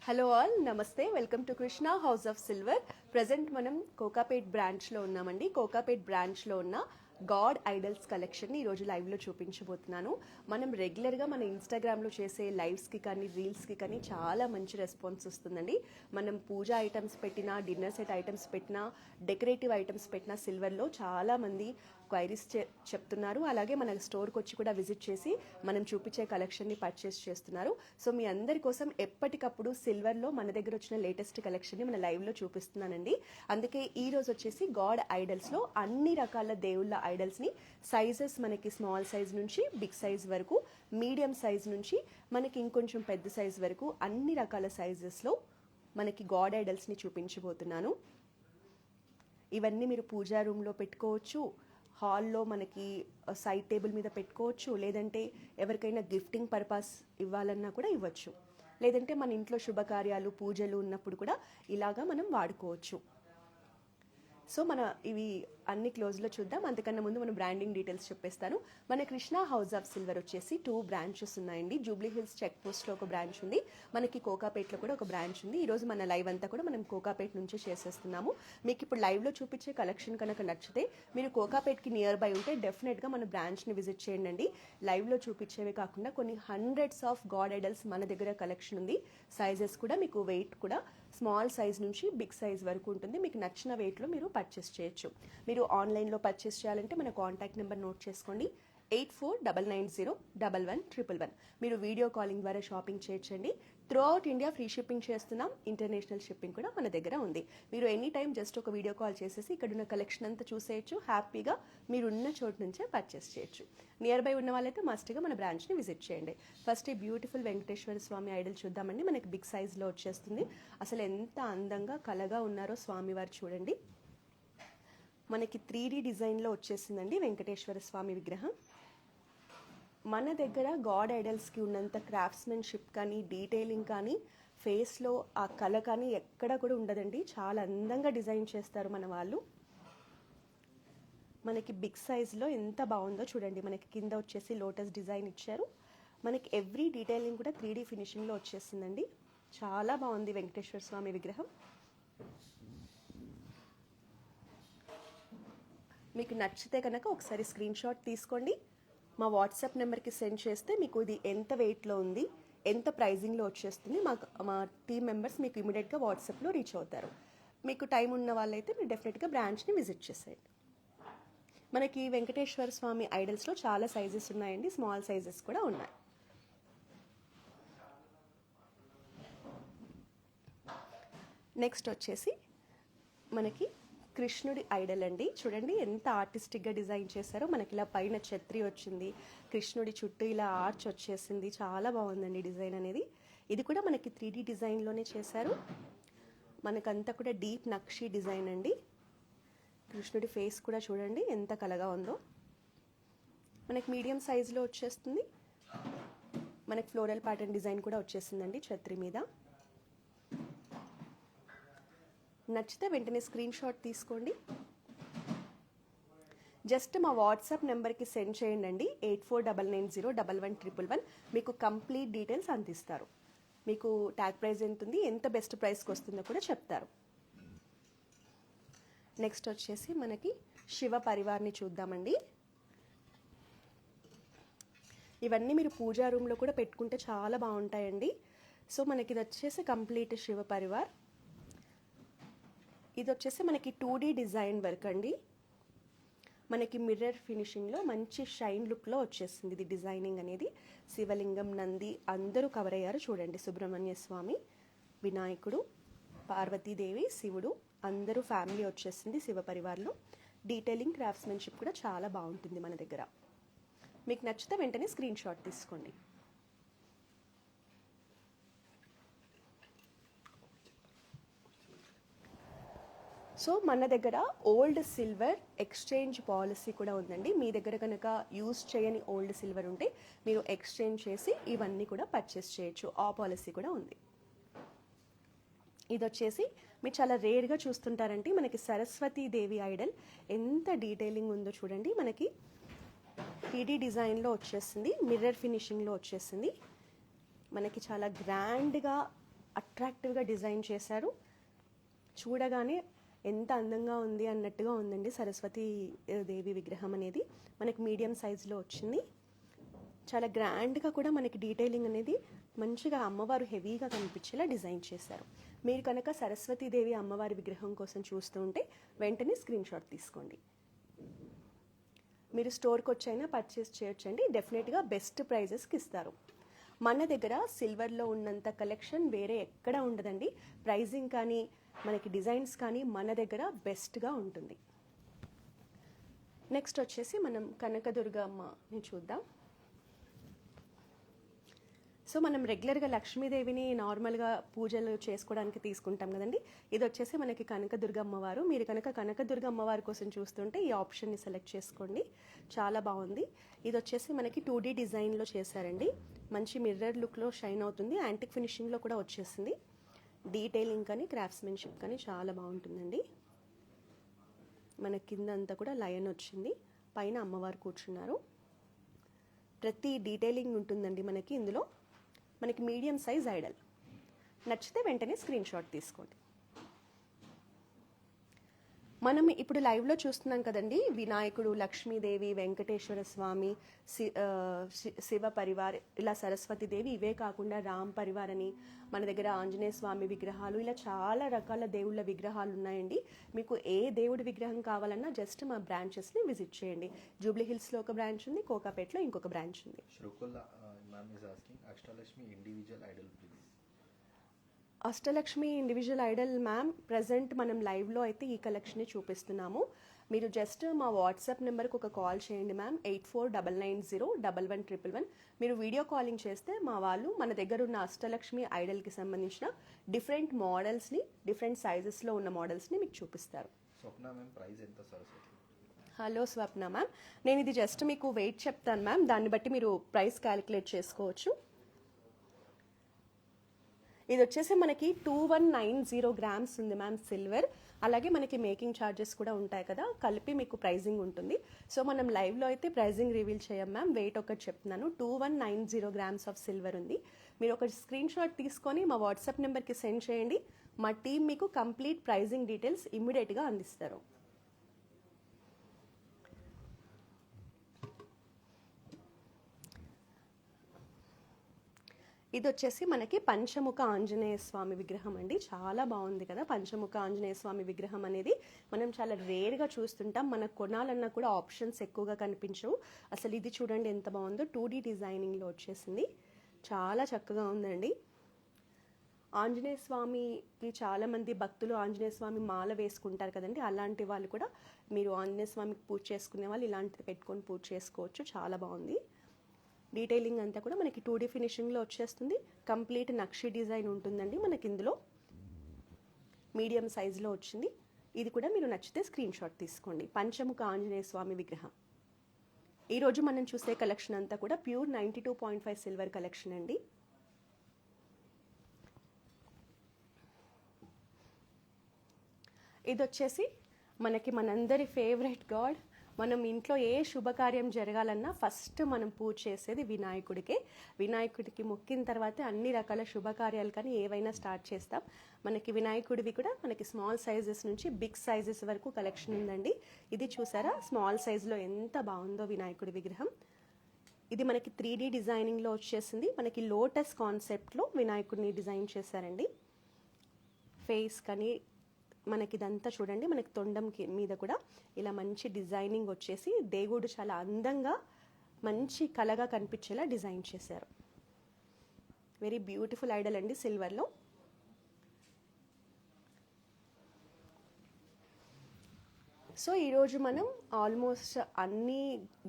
Hello all, నమస్తే. Welcome to Krishna house of silver. Present మనం కోకాపేట్ బ్రాంచ్లో ఉన్నామండి. కోకాపేట్ బ్రాంచ్లో ఉన్న గాడ్ ఐడల్స్ కలెక్షన్ని ఈరోజు లైవ్లో చూపించబోతున్నాను. మనం రెగ్యులర్గా మన ఇన్స్టాగ్రామ్లో చేసే లైవ్స్కి కానీ రీల్స్కి కానీ చాలా మంచి రెస్పాన్స్ వస్తుందండి. మనం పూజా ఐటమ్స్ పెట్టినా, డిన్నర్ సెట్ ఐటమ్స్ పెట్టినా, డెకరేటివ్ ఐటమ్స్ పెట్టినా సిల్వర్లో చాలామంది క్వైరీస్ చెప్తున్నారు. అలాగే మన స్టోర్కి వచ్చి కూడా విజిట్ చేసి మనం చూపించే కలెక్షన్ని పర్చేస్ చేస్తున్నారు. సో మీ అందరి కోసం ఎప్పటికప్పుడు సిల్వర్లో మన దగ్గర వచ్చిన లేటెస్ట్ కలెక్షన్ని మన లైవ్లో చూపిస్తున్నానండి. అందుకే ఈ రోజు వచ్చేసి గాడ్ ఐడల్స్లో అన్ని రకాల దేవుళ్ళ ఐడల్స్ని సైజెస్ మనకి స్మాల్ సైజ్ నుంచి బిగ్ సైజ్ వరకు, మీడియం సైజ్ నుంచి మనకి ఇంకొంచెం పెద్ద సైజ్ వరకు అన్ని రకాల సైజెస్లో మనకి గాడ్ ఐడల్స్ని చూపించబోతున్నాను. ఇవన్నీ మీరు పూజా రూమ్లో పెట్టుకోవచ్చు, హాల్లో మనకి సైడ్ టేబుల్ మీద పెట్టుకోవచ్చు, లేదంటే ఎవరికైనా గిఫ్టింగ్ పర్పస్ ఇవ్వాలన్నా కూడా ఇవ్వచ్చు, లేదంటే మన ఇంట్లో శుభకార్యాలు పూజలు ఉన్నప్పుడు కూడా ఇలాగా మనం వాడుకోవచ్చు. సో మన ఇవి అన్ని క్లోజ్లో చూద్దాం. అంతకన్నా ముందు మనం బ్రాండింగ్ డీటెయిల్స్ చెప్పేస్తాను. మన కృష్ణ హౌస్ ఆఫ్ సిల్వర్ వచ్చేసి 2 బ్రాంచెస్ ఉన్నాయండి. జూబ్లీ హిల్స్ చెక్ పోస్ట్లో ఒక బ్రాంచ్ ఉంది, మనకి కోకాపేట్లో కూడా ఒక బ్రాంచ్ ఉంది. ఈరోజు మన లైవ్ అంతా కూడా మనం కోకాపేట్ నుంచి చేసేస్తున్నాము. మీకు ఇప్పుడు లైవ్లో చూపించే కలెక్షన్ కనుక నచ్చితే మీరు కోకాపేట్కి నియర్ బై ఉంటే డెఫినెట్గా మన బ్రాంచ్ని విజిట్ చేయండి. లైవ్లో చూపించేవి కాకుండా కొన్ని హండ్రెడ్స్ ఆఫ్ గాడ్ ఐడల్స్ మన దగ్గర కలెక్షన్ ఉంది. సైజెస్ కూడా మీకు వెయిట్ కూడా స్మాల్ సైజ్ నుంచి బిగ్ సైజ్ వరకు ఉంటుంది. మీకు నచ్చిన వెయిట్లో మీరు పర్చేస్ చేయొచ్చు. మీరు ఆన్లైన్లో పర్చేస్ చేయాలంటే మన కాంటాక్ట్ నెంబర్ నోట్ చేసుకోండి, 8499011111. మీరు వీడియో కాలింగ్ ద్వారా షాపింగ్ చేయొచ్చండి. Through out India free shipping చేస్తున్నాం. ఇంటర్నేషనల్ షిప్పింగ్ కూడా మన దగ్గర ఉంది. మీరు ఎనీ టైం జస్ట్ ఒక వీడియో కాల్ చేసేసి ఇక్కడ ఉన్న కలెక్షన్ అంతా చూసేయచ్చు. హ్యాపీగా మీరున్న చోటు నుంచే పర్చేస్ చేయొచ్చు. నియర్ బై ఉన్న వాళ్ళైతే మస్ట్గా మన బ్రాంచ్ని విజిట్ చేయండి. ఫస్ట్ ఈ బ్యూటిఫుల్ వెంకటేశ్వర స్వామి ఐడల్ చూద్దామండి. మనకి బిగ్ సైజ్లో వచ్చేస్తుంది. అసలు ఎంత అందంగా కలగా ఉన్నారో స్వామివారు చూడండి. మనకి 3D డిజైన్లో వచ్చేసిందండి వెంకటేశ్వర స్వామి విగ్రహం. మన దగ్గర గాడ్ ఐడల్స్కి ఉన్నంత క్రాఫ్ట్స్మెన్షిప్ కానీ, డీటెయిలింగ్ కానీ, ఫేస్లో ఆ కళ కానీ ఎక్కడ కూడా ఉండదండి. చాలా అందంగా డిజైన్ చేస్తారు మన వాళ్ళు. మనకి బిగ్ సైజ్లో ఎంత బాగుందో చూడండి. మనకి కింద వచ్చేసి లోటస్ డిజైన్ ఇచ్చారు. మనకి ఎవ్రీ డీటెయిలింగ్ కూడా 3D ఫినిషింగ్లో వచ్చేసిందండి. చాలా బాగుంది వెంకటేశ్వర స్వామి విగ్రహం. మీకు నచ్చితే కనుక ఒకసారి స్క్రీన్ షాట్ తీసుకోండి, మా వాట్సాప్ నెంబర్కి సెండ్ చేస్తే మీకు ఇది ఎంత వెయిట్లో ఉంది, ఎంత ప్రైజింగ్లో వచ్చేస్తుంది మా టీమ్ మెంబర్స్ మీకు ఇమీడియట్గా వాట్సాప్లో రీచ్ అవుతారు. మీకు టైం ఉన్న వాళ్ళైతే మీరు డెఫినెట్గా బ్రాంచ్ని విజిట్ చేసేయండి. మనకి వెంకటేశ్వర స్వామి ఐడల్స్లో చాలా సైజెస్ ఉన్నాయండి, స్మాల్ సైజెస్ కూడా ఉన్నాయి. నెక్స్ట్ వచ్చేసి మనకి కృష్ణుడి ఐడల్ అండి. చూడండి ఎంత ఆర్టిస్టిక్గా డిజైన్ చేశారో. మనకి ఇలా పైన ఛత్రి వచ్చింది, కృష్ణుడి చుట్టూ ఇలా ఆర్చ్ వచ్చేసింది. చాలా బాగుందండి డిజైన్ అనేది. ఇది కూడా మనకి 3D డిజైన్లోనే చేశారు. మనకంతా కూడా డీప్ నక్షి డిజైన్ అండి. కృష్ణుడి ఫేస్ కూడా చూడండి ఎంత కలగా ఉందో. మనకి మీడియం సైజులో వచ్చేస్తుంది. మనకి ఫ్లోరల్ ప్యాటర్న్ డిజైన్ కూడా వచ్చేసిందండి ఛత్రి మీద. నచ్చితే వెంటనే స్క్రీన్ షాట్ తీసుకోండి. జస్ట్ మా వాట్సాప్ నెంబర్కి సెండ్ చేయండి, 8499011111. మీకు కంప్లీట్ డీటెయిల్స్ అందిస్తారు. మీకు ట్యాగ్ ప్రైస్ ఎంత ఉంది, ఎంత బెస్ట్ ప్రైస్కి వస్తుందో కూడా చెప్తారు. నెక్స్ట్ వచ్చేసి మనకి శివ పరివార్ని చూద్దామండి. ఇవన్నీ మీరు పూజా రూమ్లో కూడా పెట్టుకుంటే చాలా బాగుంటాయండి. సో మనకి ఇది వచ్చేసి కంప్లీట్ శివ పరివార్. ఇది వచ్చేసి మనకి 2D డిజైన్ వర్క్ అండి. మనకి మిర్రర్ ఫినిషింగ్లో మంచి షైన్ లుక్లో వచ్చేసింది ఇది డిజైనింగ్ అనేది. శివలింగం, నంది అందరూ కవర్ అయ్యారు చూడండి. సుబ్రహ్మణ్య స్వామి, వినాయకుడు, పార్వతీదేవి, శివుడు అందరూ ఫ్యామిలీ వచ్చేసింది శివ పరివార్లో. డీటెయిలింగ్, క్రాఫ్ట్స్మెన్షిప్ కూడా చాలా బాగుంటుంది మన దగ్గర. మీకు నచ్చితే వెంటనే స్క్రీన్ షాట్ తీసుకోండి. సో మన దగ్గర ఓల్డ్ సిల్వర్ ఎక్స్చేంజ్ పాలసీ కూడా ఉందండి. మీ దగ్గర కనుక యూజ్ చేయని ఓల్డ్ సిల్వర్ ఉంటే మీరు ఎక్స్చేంజ్ చేసి ఇవన్నీ కూడా పర్చేస్ చేయొచ్చు. ఆ పాలసీ కూడా ఉంది. ఇది వచ్చేసి మీరు చాలా రేర్గా చూస్తుంటారంటే మనకి సరస్వతీదేవి ఐడల్ ఎంత డీటెయిలింగ్ ఉందో చూడండి. మనకి 3D డిజైన్లో వచ్చేసింది, మిర్రర్ ఫినిషింగ్లో వచ్చేసింది. మనకి చాలా గ్రాండ్గా అట్రాక్టివ్గా డిజైన్ చేశారు. చూడగానే ఎంత అందంగా ఉంది అన్నట్టుగా ఉందండి సరస్వతి దేవి విగ్రహం అనేది. మనకి మీడియం సైజులో వచ్చింది. చాలా గ్రాండ్గా కూడా మనకి డీటెయిలింగ్ అనేది మంచిగా అమ్మవారు హెవీగా కనిపించేలా డిజైన్ చేశారు. మీరు కనుక సరస్వతీదేవి అమ్మవారి విగ్రహం కోసం చూస్తూ ఉంటే వెంటనే స్క్రీన్ షాట్ తీసుకోండి. మీరు స్టోర్కి వచ్చైనా పర్చేస్ చేయొచ్చండి. డెఫినెట్గా బెస్ట్ ప్రైజెస్కి ఇస్తారు. మన దగ్గర సిల్వర్లో ఉన్నంత కలెక్షన్ వేరే ఎక్కడ ఉండదండి. ప్రైజింగ్ కానీ మనకి డిజైన్స్ కానీ మన దగ్గర బెస్ట్గా ఉంటుంది. నెక్స్ట్ వచ్చేసి మనం కనకదుర్గమ్మని చూద్దాం. సో మనం రెగ్యులర్గా లక్ష్మీదేవిని నార్మల్గా పూజలు చేసుకోవడానికి తీసుకుంటాం కదండి. ఇది వచ్చేసి మనకి కనకదుర్గ అమ్మవారు. మీరు కనుక కనకదుర్గ అమ్మవారి కోసం చూస్తుంటే ఈ ఆప్షన్ని సెలెక్ట్ చేసుకోండి. చాలా బాగుంది. ఇది వచ్చేసి మనకి 2D డిజైన్లో చేశారండి. మంచి మిర్రర్ లుక్లో షైన్ అవుతుంది. యాంటిక్ ఫినిషింగ్లో కూడా వచ్చేసింది. డీటెయిలింగ్ కానీ క్రాఫ్ట్స్మెన్షిప్ కానీ చాలా బాగుంటుందండి. మన కింద అంతా కూడా లయన్ వచ్చింది. పైన అమ్మవారు కూర్చున్నారు. ప్రతి డీటెయిలింగ్ ఉంటుందండి మనకి ఇందులో. మనకి మీడియం సైజ్ ఐడల్. నచ్చితే వెంటనే స్క్రీన్ షాట్ తీసుకోండి. మనం ఇప్పుడు లైవ్లో చూస్తున్నాం కదండి, వినాయకుడు, లక్ష్మీదేవి, వెంకటేశ్వర స్వామి, శివ పరివార్, ఇలా సరస్వతీదేవి, ఇవే కాకుండా రామ్ పరివార్ అని మన దగ్గర ఆంజనేయ స్వామి విగ్రహాలు, ఇలా చాలా రకాల దేవుళ్ళ విగ్రహాలు ఉన్నాయండి. మీకు ఏ దేవుడి విగ్రహం కావాలన్నా జస్ట్ మా బ్రాంచెస్ని విజిట్ చేయండి. జూబ్లీ హిల్స్లో ఒక బ్రాంచ్ ఉంది, కోకాపేట్లో ఇంకొక బ్రాంచ్ ఉంది. Ashtalakshmi individual Idol ma'am present మనం లైవ్లో అయితే ఈ కలెక్షన్ని చూపిస్తున్నాము. మీరు జస్ట్ మా వాట్సాప్ నెంబర్కి ఒక కాల్ చేయండి మ్యామ్, 8499011111. మీరు వీడియో కాలింగ్ చేస్తే మా వాళ్ళు మన దగ్గర ఉన్న అష్టలక్ష్మి ఐడల్కి సంబంధించిన డిఫరెంట్ మోడల్స్ని, డిఫరెంట్ సైజెస్లో ఉన్న మోడల్స్ని మీకు చూపిస్తారు. హలో స్వప్న మ్యామ్, నేను ఇది జస్ట్ మీకు వెయిట్ చెప్తాను మ్యామ్, దాన్ని బట్టి మీరు ప్రైస్ క్యాలిక్యులేట్ చేసుకోవచ్చు. ఇది వచ్చేసి మనకి 2190 గ్రామ్స్ ఉంది మ్యామ్ సిల్వర్. అలాగే మనకి మేకింగ్ ఛార్జెస్ కూడా ఉంటాయి కదా, కలిపి మీకు ప్రైజింగ్ ఉంటుంది. సో మనం లైవ్లో అయితే ప్రైజింగ్ రివీల్ చేయం మ్యామ్, వెయిట్ ఒకటి చెప్తున్నాను. 2190 గ్రామ్స్ ఆఫ్ సిల్వర్ ఉంది. మీరు ఒక స్క్రీన్ షాట్ తీసుకొని మా వాట్సాప్ నెంబర్కి సెండ్ చేయండి. మా టీం మీకు కంప్లీట్ ప్రైజింగ్ డీటెయిల్స్ ఇమ్మీడియట్గా అందిస్తారు. ఇది వచ్చేసి మనకి పంచముఖ ఆంజనేయ స్వామి విగ్రహం అండి. చాలా బాగుంది కదా పంచముఖ ఆంజనేయ స్వామి విగ్రహం అనేది. మనం చాలా రేర్గా చూస్తుంటాం. మనకు కొనాలన్నా కూడా ఆప్షన్స్ ఎక్కువగా కనిపించవు. అసలు ఇది చూడండి ఎంత బాగుందో. 2D డిజైనింగ్లో వచ్చేసింది. చాలా చక్కగా ఉందండి. ఆంజనేయ స్వామికి చాలామంది భక్తులు ఆంజనేయ స్వామి మాల వేసుకుంటారు కదండి, అలాంటి వాళ్ళు కూడా మీరు ఆంజనేయ స్వామికి పూజ చేసుకునే వాళ్ళు ఇలాంటిది పెట్టుకొని పూజ చేసుకోవచ్చు. చాలా బాగుంది. డీటెయిలింగ్ అంతా కూడా మనకి 2D ఫినిషింగ్లో వచ్చేస్తుంది. కంప్లీట్ నక్షి డిజైన్ ఉంటుందండి మనకి ఇందులో. మీడియం సైజులో వచ్చింది. ఇది కూడా మీరు నచ్చితే స్క్రీన్ షాట్ తీసుకోండి. పంచముఖ ఆంజనేయ స్వామి విగ్రహం. ఈరోజు మనం చూసే కలెక్షన్ అంతా కూడా ప్యూర్ 92.5 సిల్వర్ కలెక్షన్ అండి. ఇది వచ్చేసి మనకి మనందరి ఫేవరెట్ గాడ్. మనం ఇంట్లో ఏ శుభకార్యం జరగాలన్నా ఫస్ట్ మనం పూజ చేసేది వినాయకుడికే. వినాయకుడికి మొక్కిన తర్వాత అన్ని రకాల శుభకార్యాలు కానీ ఏవైనా స్టార్ట్ చేస్తాం. మనకి వినాయకుడివి కూడా మనకి స్మాల్ సైజెస్ నుంచి బిగ్ సైజెస్ వరకు కలెక్షన్ ఉందండి. ఇది చూసారా స్మాల్ సైజులో ఎంత బాగుందో వినాయకుడి విగ్రహం. ఇది మనకి 3D డిజైనింగ్లో వచ్చేసింది. మనకి లోటస్ కాన్సెప్ట్లో వినాయకుడిని డిజైన్ చేశారండి. ఫేస్ కానీ మనకి ఇదంతా చూడండి, మనకి తొండం మీద కూడా ఇలా మంచి డిజైనింగ్ వచ్చేసి దేవుడు చాలా అందంగా మంచి కళగా కనిపించేలా డిజైన్ చేశారు. వెరీ బ్యూటిఫుల్ ఐడల్ అండి సిల్వర్లో. సో ఈరోజు మనం ఆల్మోస్ట్ అన్ని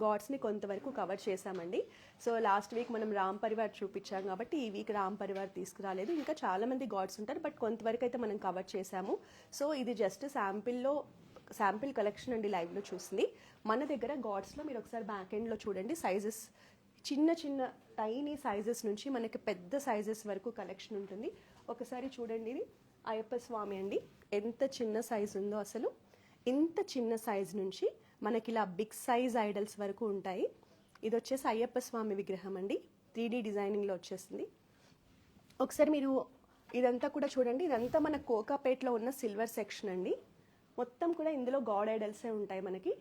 గాడ్స్ని కొంతవరకు కవర్ చేసామండి. సో లాస్ట్ వీక్ మనం రామ్ పరివార్ చూపించాం కాబట్టి ఈ వీక్ రామ్ పరివార్ తీసుకురాలేదు. ఇంకా చాలామంది గాడ్స్ ఉంటారు, బట్ కొంతవరకు అయితే మనం కవర్ చేసాము. సో ఇది జస్ట్ శాంపిల్ కలెక్షన్ అండి లైవ్లో చూసింది. మన దగ్గర గాడ్స్లో మీరు ఒకసారి బ్యాక్ ఎండ్లో చూడండి, సైజెస్ చిన్న చిన్న టైనీ సైజెస్ నుంచి మనకి పెద్ద సైజెస్ వరకు కలెక్షన్ ఉంటుంది. ఒకసారి చూడండి, ఇది అయ్యప్ప స్వామి అండి, ఎంత చిన్న సైజు ఉందో అసలు. ఇంత చిన్న సైజ్ నుంచి మనకి ఇలా బిగ్ సైజ్ ఐడల్స్ వరకు ఉంటాయి. ఇది వచ్చేసి అయ్యప్ప స్వామి విగ్రహం అండి, 3D డిజైనింగ్లో వచ్చేసింది. ఒకసారి మీరు ఇదంతా కూడా చూడండి, ఇదంతా మన కోకాపేట్లో ఉన్న సిల్వర్ సెక్షన్ అండి. మొత్తం కూడా ఇందులో గాడ్ ఐడల్సే ఉంటాయి మనకి.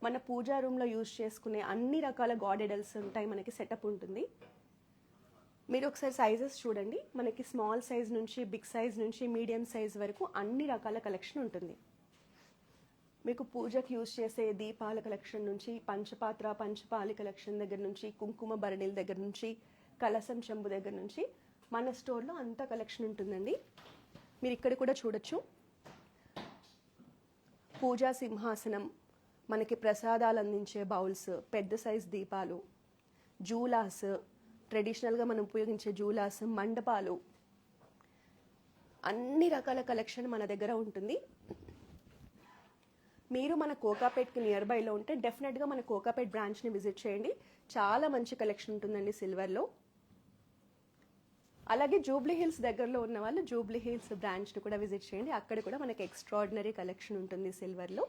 మన పూజా రూమ్లో యూజ్ చేసుకునే అన్ని రకాల గాడ్ ఐడల్స్ ఉంటాయి, మనకి సెటప్ ఉంటుంది. మీరు ఒకసారి సైజెస్ చూడండి, మనకి స్మాల్ సైజ్ నుంచి బిగ్ సైజ్ నుంచి మీడియం సైజ్ వరకు అన్ని రకాల కలెక్షన్ ఉంటుంది. మీకు పూజకి యూజ్ చేసే దీపాల కలెక్షన్ నుంచి, పంచపాత్ర పంచపాలి కలెక్షన్ దగ్గర నుంచి, కుంకుమ భరణిల దగ్గర నుంచి, కలసం చెంబు దగ్గర నుంచి మన స్టోర్లో అంత కలెక్షన్ ఉంటుందండి. మీరు ఇక్కడ కూడా చూడొచ్చు, పూజా సింహాసనం, మనకి ప్రసాదాలు అందించే బౌల్స్, పెద్ద సైజ్ దీపాలు, జూలాస్, ట్రెడిషనల్గా మనం ఉపయోగించే జూలాస్, మండపాలు, అన్ని రకాల కలెక్షన్ మన దగ్గర ఉంటుంది. మీరు మన కోకాపేట్కి నియర్ బైలో ఉంటే డెఫినెట్గా మన కోకాపేట్ బ్రాంచ్ని విజిట్ చేయండి. చాలా మంచి కలెక్షన్ ఉంటుందండి సిల్వర్లో. అలాగే జూబ్లీ హిల్స్ దగ్గరలో ఉన్న వాళ్ళు జూబ్లీ హిల్స్ బ్రాంచ్ని కూడా విజిట్ చేయండి. అక్కడ కూడా మనకి ఎక్స్ట్రాడినరీ కలెక్షన్ ఉంటుంది సిల్వర్లో.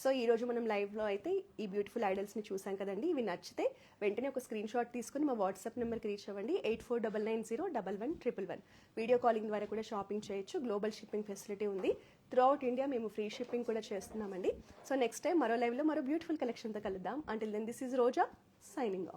సో ఈరోజు మనం లైవ్లో అయితే ఈ బ్యూటిఫుల్ ఐడల్స్ని చూసాం కదండి. ఇవి నచ్చితే వెంటనే ఒక స్క్రీన్ షాట్ తీసుకుని మా వాట్సాప్ నెంబర్కి రీచ్ అవ్వండి, 8499011111. వీడియో కాలింగ్ ద్వారా కూడా షాపింగ్ చేయొచ్చు. గ్లోబల్ షిప్పింగ్ ఫెసిలిటీ ఉంది. త్రూఅవుట్ ఇండియా మేము ఫ్రీ షిప్పింగ్ కూడా చేస్తున్నామండి. సో నెక్స్ట్ టైం మరో లైవ్లో మరో బ్యూటిఫుల్ కలెక్షన్తో కలుద్దాం. Until then this is Roja signing of.